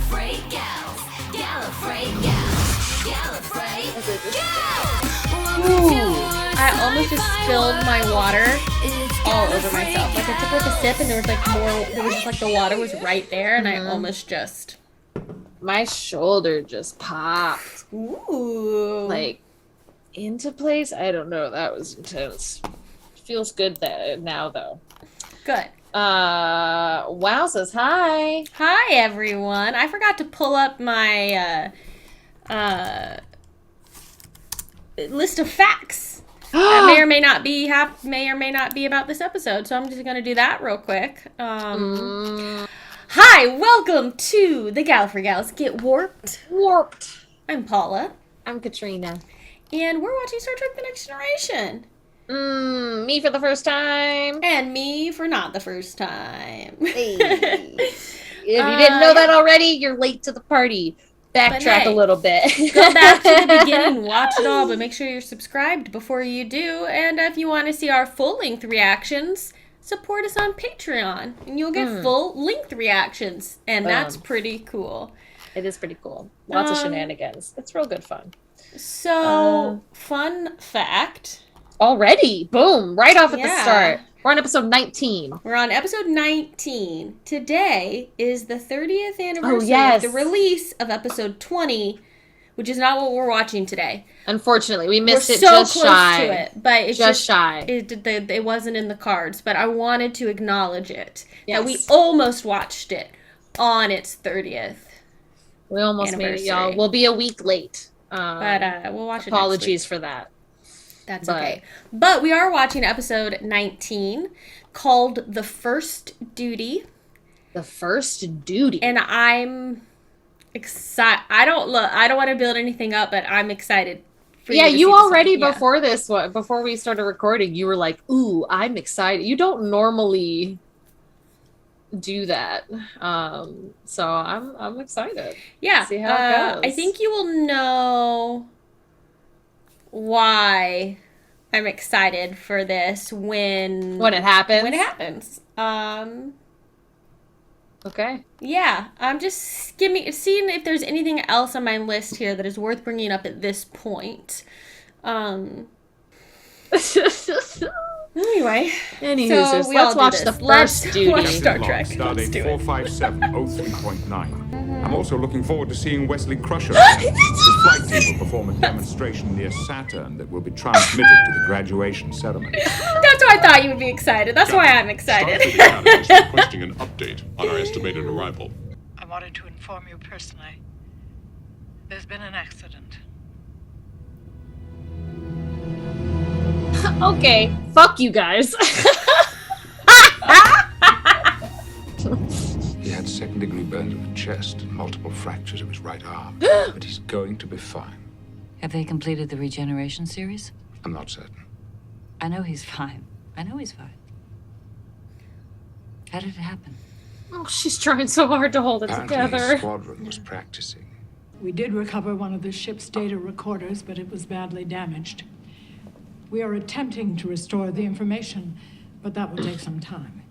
Gallifrey gals. Gallifrey gals. Gallifrey gals. Ooh, I almost just spilled my water all over myself. Like I took like a sip and there was like more, there was just like the water was right there and I almost just. My shoulder just popped. Ooh. Like, into place? I don't know. That was intense. Feels good now, though. Good. Wow says hi. Hi, everyone. I forgot to pull up my list of facts that may or may not be about this episode. So I'm just gonna do that real quick. Hi, welcome to the Gallifrey Gals Get Warped. I'm Paula. I'm KATRINA. And we're watching Star Trek The Next Generation. Me for the first time. And me for not the first time. Hey. If you didn't know that already, you're late to the party. Backtrack a little bit. Go back to the beginning, watch it all, but make sure you're subscribed before you do. And if you want to see our full-length reactions, support us on Patreon. And you'll get full-length reactions. And that's pretty cool. It is pretty cool. Lots of shenanigans. It's real good fun. So, fun fact. Already? Boom. Right off at the start. We're on episode 19. We're on episode 19. Today is the 30th anniversary of the release of episode 20, which is not what we're watching today. Unfortunately, we missed it so just close shy. To it, but it's just shy. It wasn't in the cards, but I wanted to acknowledge it. Yes. That we almost watched it on its 30th. We almost made it, y'all. We'll be a week late. But we'll watch it next Apologies week. for that. That's okay. But we are watching episode 19 called The First Duty. The First Duty. And I'm excited. I don't want to build anything up, but I'm excited. You already before we started recording, you were like, "Ooh, I'm excited." You don't normally do that. So I'm excited. Yeah. See how it goes. I think you will know why I'm excited for this when it happens. Okay. Yeah, I'm just seeing if there's anything else on my list here that is worth bringing up at this point. Anyway, so let's watch The First Duty. Watch Star Trek. Stardate 45703.9. I'm also looking forward to seeing Wesley Crusher. His flight team will perform a demonstration near Saturn that will be transmitted to the graduation ceremony. That's why I thought you would be excited. That's why I'm excited. Starfleet is requesting an update on our estimated arrival. I wanted to inform you personally. There's been an accident. Okay, fuck you guys. He had second-degree burns of the chest and multiple fractures of his right arm. But he's going to be fine. Have they completed the regeneration series? I'm not certain. I know he's fine. How did it happen? Oh, she's trying so hard to hold it Apparently together. his squadron was practicing. We did recover one of the ship's data recorders, but it was badly damaged. We are attempting to restore the information, but that will take some time.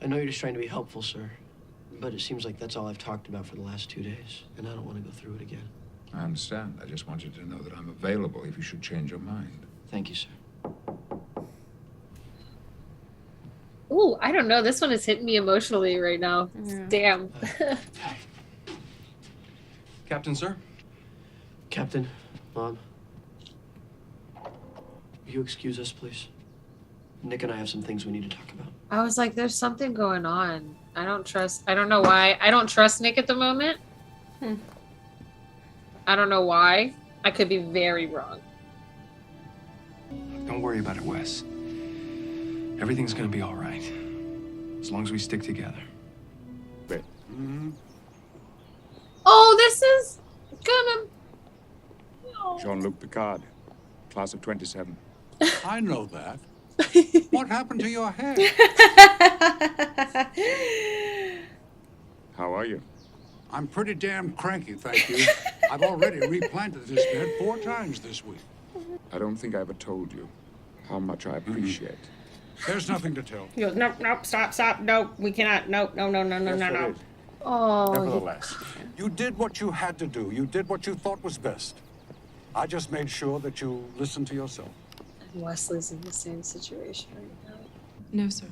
I know you're just trying to be helpful, sir, but it seems like that's all I've talked about for the last 2 days, and I don't want to go through it again. I understand. I just want you to know that I'm available if you should change your mind. Thank you, sir. Ooh, I don't know. This one is hitting me emotionally right now. Yeah. Damn. Captain, sir? Captain, Mom, will you excuse us, please? Nick and I have some things we need to talk about. I was like, there's something going on. I don't know why. I don't trust Nick at the moment. I don't know why. I could be very wrong. Don't worry about it, Wes. Everything's gonna be all right. As long as we stick together. Oh, this is gonna... Oh. Jean-Luc Picard, class of 27. I know that. What happened to your hair? How are you? I'm pretty damn cranky, thank you. I've already replanted this bed 4 times this week. I don't think I ever told you how much I appreciate. There's nothing to tell. He goes, nope, stop, no, we cannot, no. Oh, Nevertheless, you did what you had to do. You did what you thought was best. I just made sure that you listened to yourself. Wesley's in the same situation right now. No, sir.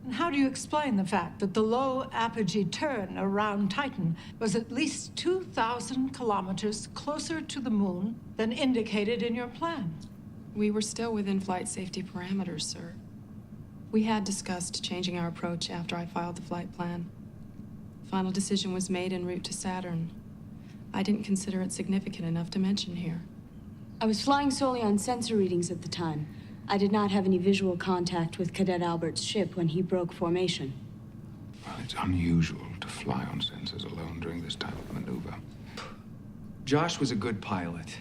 And how do you explain the fact that the low apogee turn around Titan was at least 2,000 kilometers closer to the moon than indicated in your plan? We were still within flight safety parameters, sir. We had discussed changing our approach after I filed the flight plan. Final decision was made en route to Saturn. I didn't consider it significant enough to mention here. I was flying solely on sensor readings at the time. I did not have any visual contact with Cadet Albert's ship when he broke formation. Well, it's unusual to fly on sensors alone during this type of maneuver. Josh was a good pilot.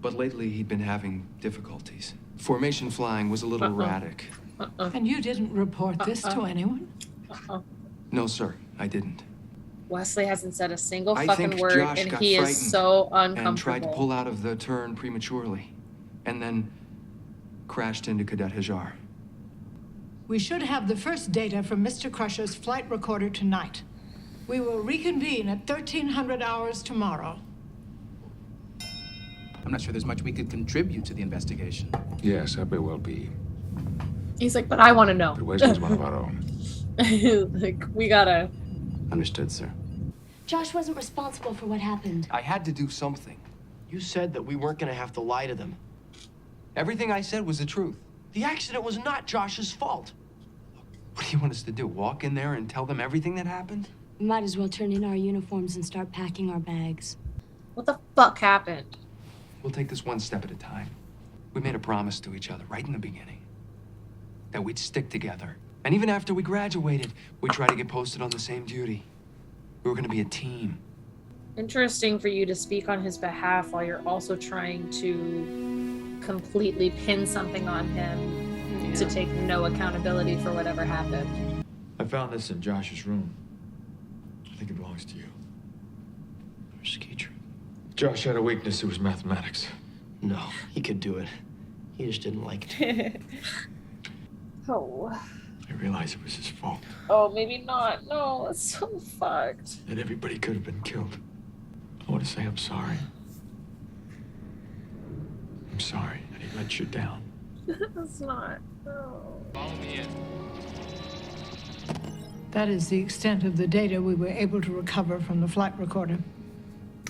But lately he'd been having difficulties. Formation flying was a little erratic. And you didn't report this to anyone? No, sir, I didn't. Wesley hasn't said a single I fucking think word, Josh and got he frightened is so uncomfortable. and tried to pull out of the turn prematurely, and then crashed into Cadet Hajar. We should have the first data from Mr. Crusher's flight recorder tonight. We will reconvene at 1300 hours tomorrow. I'm not sure there's much we could contribute to the investigation. Yes, that may well be. He's like, but I want to know. But Wesley's one of our own. Like, we gotta. Understood, sir. Josh wasn't responsible for what happened. I had to do something. You said that we weren't gonna have to lie to them. Everything I said was the truth. The accident was not Josh's fault. What do you want us to do? Walk in there and tell them everything that happened? We might as well turn in our uniforms and start packing our bags. What the fuck happened? We'll take this one step at a time. We made a promise to each other right in the beginning that we'd stick together. And even after we graduated, we'd try to get posted on the same duty. We were gonna be a team. Interesting for you to speak on his behalf while you're also trying to completely pin something on him to take no accountability for whatever happened. I found this in Josh's room. I think it belongs to you. Where's Katrin? Josh had a weakness. It was mathematics. No, he could do it. He just didn't like it. Oh. I realized it was his fault. Oh, maybe not. No, it's so fucked. And everybody could have been killed. I want to say I'm sorry. I'm sorry that he let you down. It's not. No. Follow me in. That is the extent of the data we were able to recover from the flight recorder.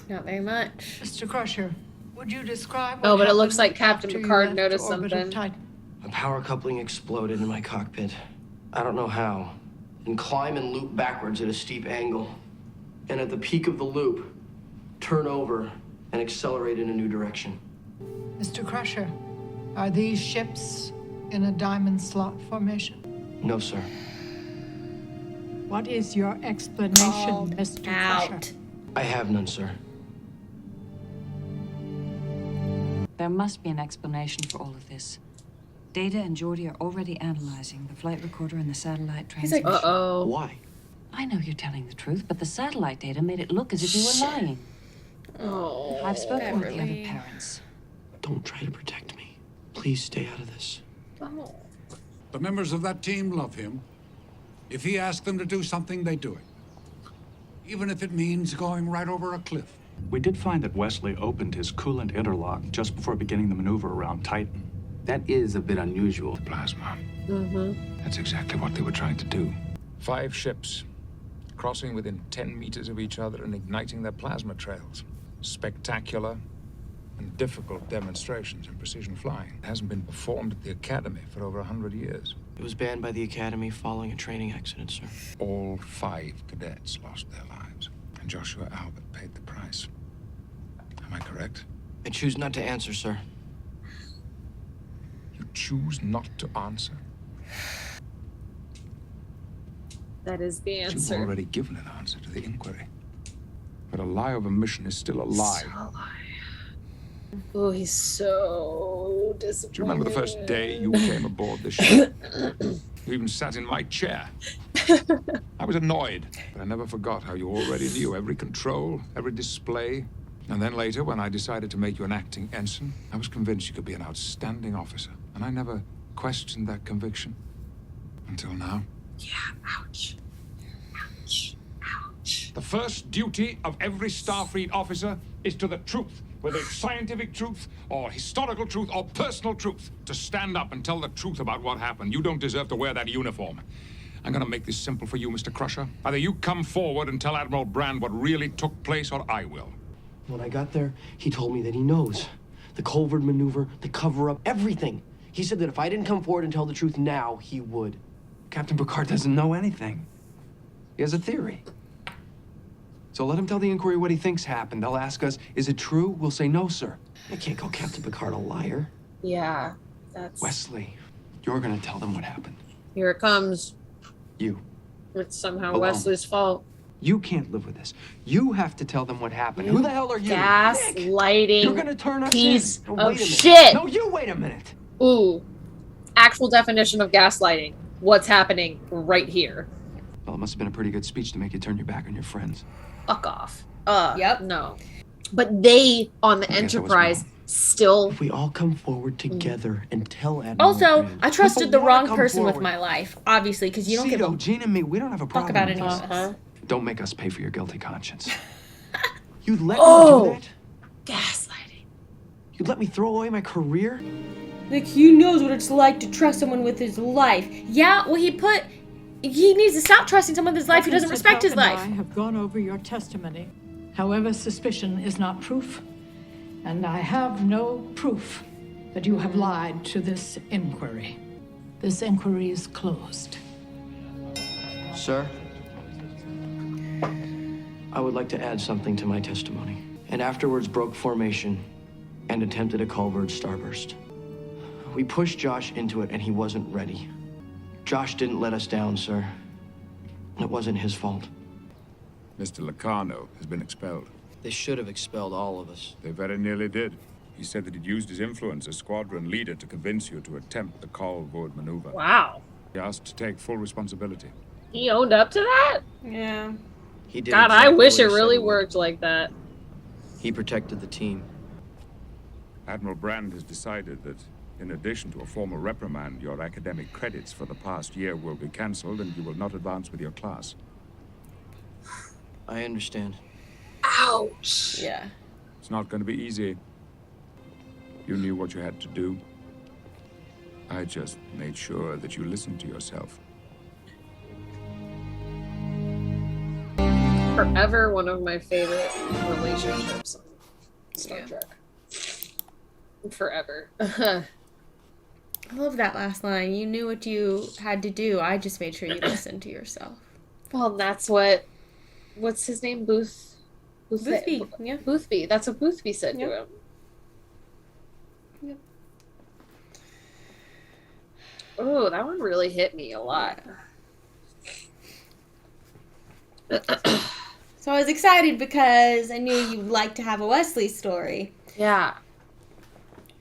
Not very much. Mr. Crusher, would you describe Oh, what but it looks happened like Captain after you Picard left noticed orbit of something. Titan? A power coupling exploded in my cockpit. I don't know how. And climb and loop backwards at a steep angle. And at the peak of the loop, turn over and accelerate in a new direction. Mr. Crusher, are these ships in a diamond slot formation? No, sir. What is your explanation, Mr. Crusher? I have none, sir. There must be an explanation for all of this. Data and Geordi are already analyzing the flight recorder and the satellite transmission. He's like, uh-oh. Why? I know you're telling the truth, but the satellite data made it look as if you were lying. Oh, I've spoken with the other Beverly. parents. Don't try to protect me. Please stay out of this. Oh. The members of that team love him. If he asks them to do something, they do it. Even if it means going right over a cliff. We did find that Wesley opened his coolant interlock just before beginning the maneuver around Titan. That is a bit unusual. Plasma. Mm-hmm. That's exactly what they were trying to do. 5 ships, crossing within 10 meters of each other and igniting their plasma trails. Spectacular and difficult demonstrations in precision flying. It hasn't been performed at the Academy for over 100 years. It was banned by the Academy following a training accident, sir. All 5 cadets lost their lives, and Joshua Albert paid the price. Am I correct? I choose not to answer, sir. You choose not to answer? That is the You've answer. already given an answer to the inquiry. But a lie of omission is still a lie. So a lie. Oh, he's so disappointed. Do you remember the first day you came aboard the ship? You even sat in my chair. I was annoyed, but I never forgot how you already knew every control, every display. And then later, when I decided to make you an acting ensign, I was convinced you could be an outstanding officer. And I never questioned that conviction. Until now. Yeah, ouch. Ouch. first duty of every Starfleet officer is to the truth, whether it's scientific truth or historical truth or personal truth, to stand up and tell the truth about what happened. You don't deserve to wear that uniform. I'm gonna make this simple for you, Mr. Crusher. Either you come forward and tell Admiral Brand what really took place, or I will. When I got there, he told me that he knows. The Culvered maneuver, the cover-up, everything. He said that if I didn't come forward and tell the truth now, he would. Captain Picard doesn't know anything. He has a theory. So let him tell the inquiry what he thinks happened. They'll ask us, is it true? We'll say no, sir. I can't call Captain Picard a liar. Yeah, that's... Wesley, you're gonna tell them what happened. Here it comes. You. It's somehow Alone. Wesley's fault. You can't live with this. You have to tell them what happened. Who the hell are you? Gaslighting. You're gonna turn us piece in. of Wait a minute. shit. No, you wait a minute. Ooh. Actual definition of gaslighting. What's happening right here? Well, it must have been a pretty good speech to make you turn your back on your friends. Fuck off. Yep. No. But they, on the I guess I was Enterprise, still... If we all come forward together and tell Admiral Also, Brand, I trusted the People wanna wrong come person with forward. my life, obviously, because you don't give a Gene and me, we don't have a fuck problem about with any this. of us. Don't make us pay for your guilty conscience. You'd let Oh. me do that? Gaslighting. You'd let me throw away my career? Like, he knows what it's like to trust someone with his life. Yeah, well, he needs to stop trusting someone with his life who doesn't respect his life. I have gone over your testimony. However, suspicion is not proof, and I have no proof that you have lied to this inquiry. This inquiry is closed. Sir, I would like to add something to my testimony. And afterwards broke formation and attempted a Culvered starburst. We pushed Josh into it and he wasn't ready. Josh didn't let us down, sir. It wasn't his fault. Mr. Locarno has been expelled. They should have expelled all of us. They very nearly did. He said that he'd used his influence as squadron leader to convince you to attempt the Culvered maneuver. Wow. He asked to take full responsibility. He owned up to that? Yeah. He did God, exactly I wish what it he really said he would. worked like that. He protected the team. Admiral Brand has decided that, in addition to a formal reprimand, your academic credits for the past year will be cancelled and you will not advance with your class. I understand. Ouch. Yeah. It's not going to be easy. You knew what you had to do. I just made sure that you listened to yourself. Forever one of my favorite relationships on Star Trek. Forever. I love that last line. You knew what you had to do. I just made sure you listened to yourself. Well, that's what's his name? Boothby. Yeah. Boothby. That's what Boothby said to him. Yep. Oh, that one really hit me a lot. So I was excited because I knew you'd like to have a Wesley story. Yeah.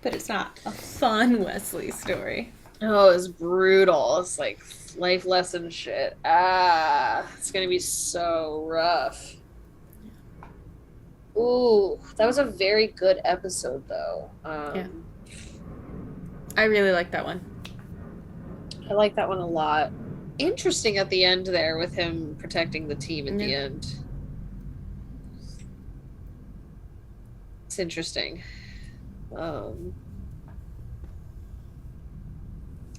But it's not a fun Wesley story. Oh, it's brutal. It's like life lesson shit. It's gonna be so rough. Ooh, that was a very good episode, though. Yeah. I really like that one. I like that one a lot. Interesting at the end there with him protecting the team at the end. It's interesting. I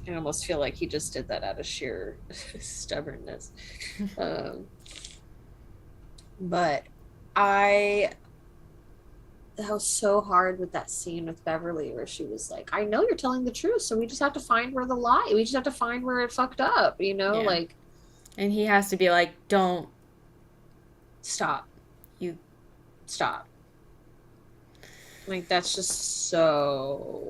almost feel like he just did that out of sheer stubbornness. But that was so hard with that scene with Beverly where she was like, I know you're telling the truth, so we just have to find where we just have to find where it fucked up, you know? Yeah. Like, and he has to be like, don't stop. You stop. Like, that's just so...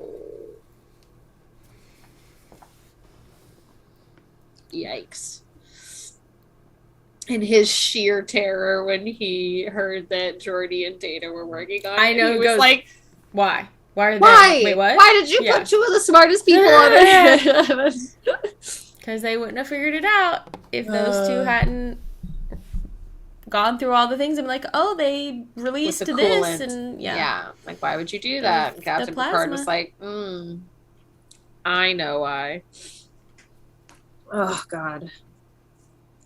Yikes. And his sheer terror when he heard that Geordi and Data were working on it. I know, he was like, why? Why are they? Why? Wait, what? Why did you put two of the smartest people on it? Because they wouldn't have figured it out if those two hadn't gone through all the things and be like, oh, they released With the this coolant. and Yeah. Like, why would you do that? And Captain Picard was like, I know why. Oh, God.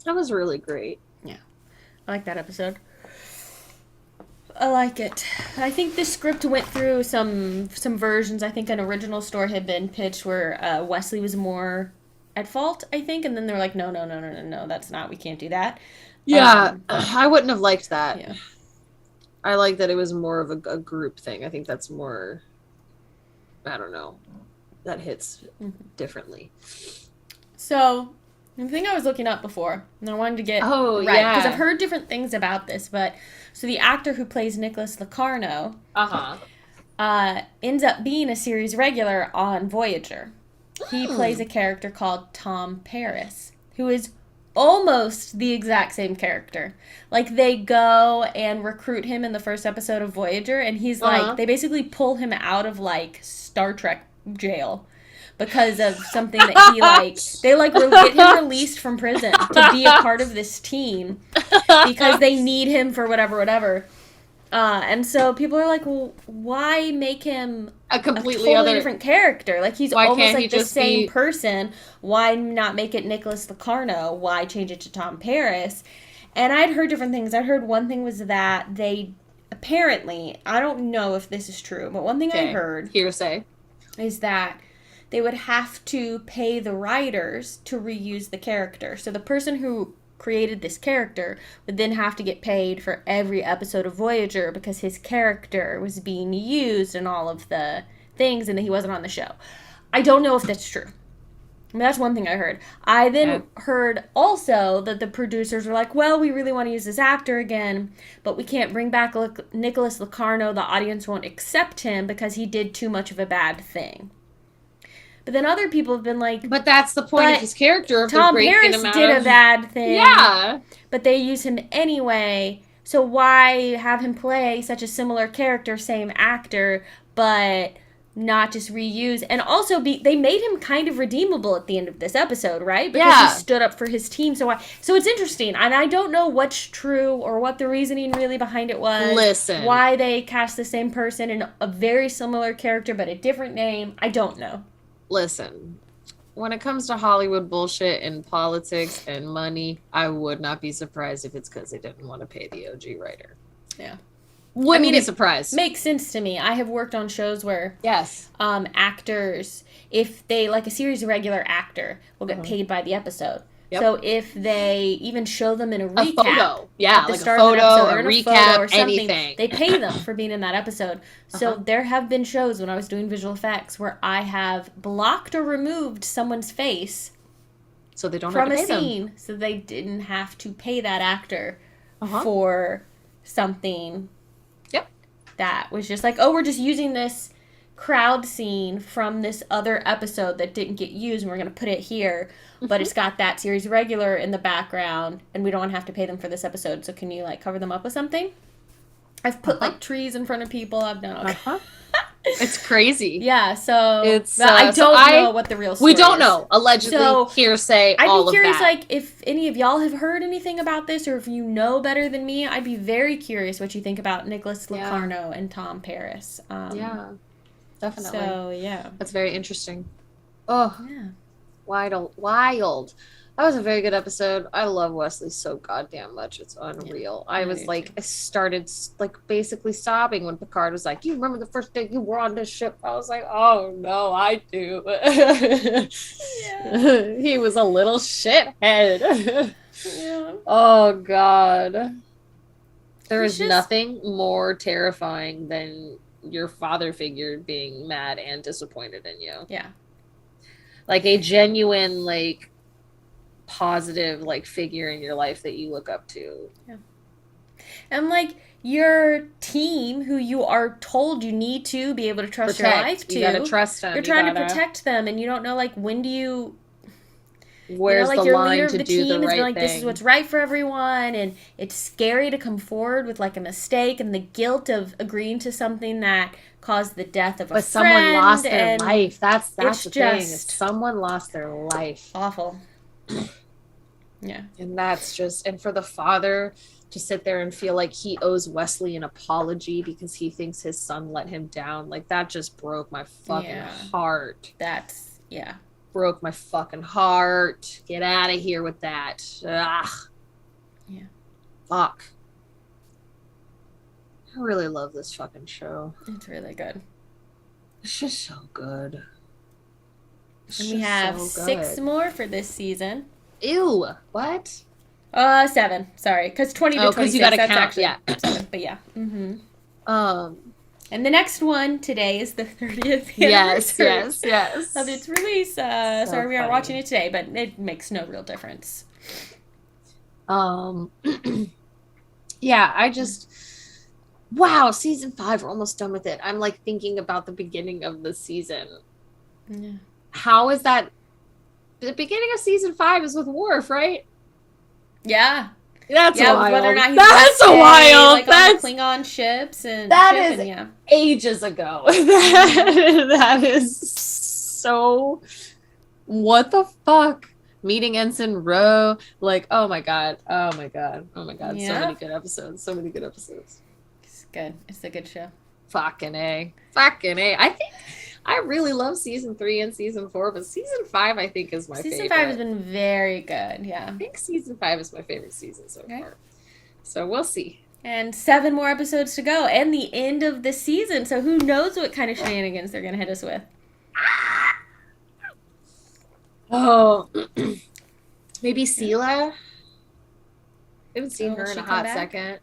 That was really great. Yeah. I like that episode. I like it. I think the script went through some versions. I think an original story had been pitched where Wesley was more at fault, I think, and then they're like, no, that's not. We can't do that. Yeah, I wouldn't have liked that. Yeah. I like that it was more of a group thing. I think that's more, I don't know, that hits differently. So, the thing I was looking up before, and I wanted to get right, because I've heard different things about this, but so the actor who plays Nicholas Locarno ends up being a series regular on Voyager. He plays a character called Tom Paris, who is almost the exact same character. Like, they go and recruit him in the first episode of Voyager, and he's like, they basically pull him out of, like, Star Trek jail because of something that he, like, they, like, get him released from prison to be a part of this team because they need him for whatever. And so people are like, well, why make him a completely totally different character? Like, he's almost like the same be... person. Why not make it Nicholas Locarno? Why change it to Tom Paris? And I'd heard different things. I'd heard one thing was that they apparently, I don't know if this is true, but one thing I heard, hearsay, is that they would have to pay the writers to reuse the character. So the person who created this character would then have to get paid for every episode of Voyager because his character was being used in all of the things and that he wasn't on the show. I don't know if that's true. I mean, that's one thing I heard. I then heard also that the producers were like, well, we really want to use this actor again, but we can't bring back Nicholas Locarno. The audience won't accept him because he did too much of a bad thing. But then other people have been like, but that's the point of his character. If Tom Paris did a bad thing. Yeah. But they use him anyway. So why have him play such a similar character, same actor, but not just reuse? And also, they made him kind of redeemable at the end of this episode, right? Because he stood up for his team. So it's interesting. And I don't know what's true or what the reasoning really behind it was. Listen. Why they cast the same person in a very similar character but a different name. I don't know. Listen, when it comes to Hollywood bullshit and politics and money, I would not be surprised if it's because they didn't want to pay the OG writer. Yeah. Wouldn't be surprised. Makes sense to me. I have worked on shows where actors, if they, like a series regular actor, will get paid by the episode. Yep. So if they even show them in a recap, photo. At the like start a photo, of an episode, or a in a recap, photo or something, anything. They pay them for being in that episode. So there have been shows when I was doing visual effects where I have blocked or removed someone's face so they don't from have to a pay scene, them. so they didn't have to pay that actor for something that was just like, oh, we're just using this crowd scene from this other episode that didn't get used and we're going to put it here, but it's got that series regular in the background and we don't have to pay them for this episode, so can you like cover them up with something? I've put like trees in front of people. I've done It's crazy. Yeah, so it's I don't know what the real story is. We don't is. know. Allegedly, so, hearsay, all I'd be curious, of that. like, if any of y'all have heard anything about this, or if you know better than me, I'd be very curious what you think about Nicholas Locarno and Tom Paris. Yeah, definitely. So, yeah. That's very interesting. Oh, yeah. Wild. That was a very good episode. I love Wesley so goddamn much. It's unreal. I was like, I started like basically sobbing when Picard was like, you remember the first day you were on this ship? I was like, oh no, I do. He was a little shithead. Oh God. There is nothing more terrifying than your father figure being mad and disappointed in you. Yeah. Like a genuine, like, positive like figure in your life that you look up to. Yeah. And like your team who you are told you need to be able to trust your life to. You gotta trust them. You're trying to protect them and you don't know like when do you where's like the your line leader to of the do team the has right been like thing. this is what's right for everyone and it's scary to come forward with like a mistake and the guilt of agreeing to something that caused the death of a friend. But someone lost their life. That's the it's thing. Just someone lost their life. Awful. Yeah. And that's just, and for the father to sit there and feel like he owes Wesley an apology because he thinks his son let him down, like that just broke my fucking heart. That's, broke my fucking heart. Get out of here with that. Ugh. Yeah. Fuck. I really love this fucking show. It's really good. It's just so good. And we have 6 more for this season. Ew. What? 7. Sorry, because 20 to 26. You gotta that's count. actually 7. But yeah. And the next one today is the 30th anniversary of its release. Sorry, we aren't watching it today, but it makes no real difference. Yeah, I just. Wow, season 5, we're almost done with it. I'm like thinking about the beginning of the season. Yeah. How is that? The beginning of season 5 is with Worf, right? Yeah. That's wild. Whether or not That's wild. Like, that's on Klingon ships and that is ages ago. that is so. What the fuck? Meeting Ensign Ro, like, oh my god. So many good episodes. It's good. It's a good show. Fucking A. I think I really love season 3 and season 4, but season 5 I think is my favorite. Season 5 has been very good. Yeah, I think season 5 is my favorite season so far. So we'll see. And 7 more episodes to go, and the end of the season. So who knows what kind of shenanigans they're gonna hit us with? Oh, maybe Sela. Haven't seen her in a hot second.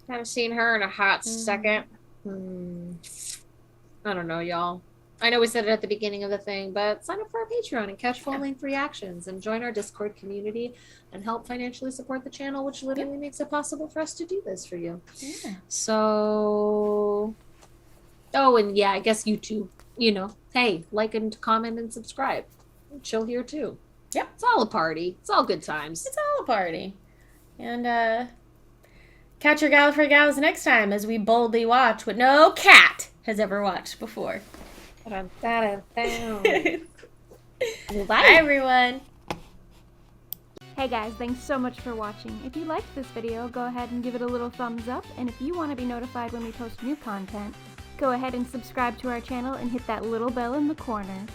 Haven't seen her in a hot second. I don't know, y'all. I know we said it at the beginning of the thing, but sign up for our Patreon and catch full-length reactions and join our Discord community and help financially support the channel, which literally makes it possible for us to do this for you. Yeah. So, oh, and yeah, I guess YouTube, you know, hey, like and comment and subscribe. Chill here too. Yep. It's all a party. It's all good times. It's all a party. And catch your Gallifrey gals next time as we boldly watch what no cat has ever watched before. Bye, everyone. Hey guys, thanks so much for watching. If you liked this video, go ahead and give it a little thumbs up, and if you want to be notified when we post new content, go ahead and subscribe to our channel and hit that little bell in the corner.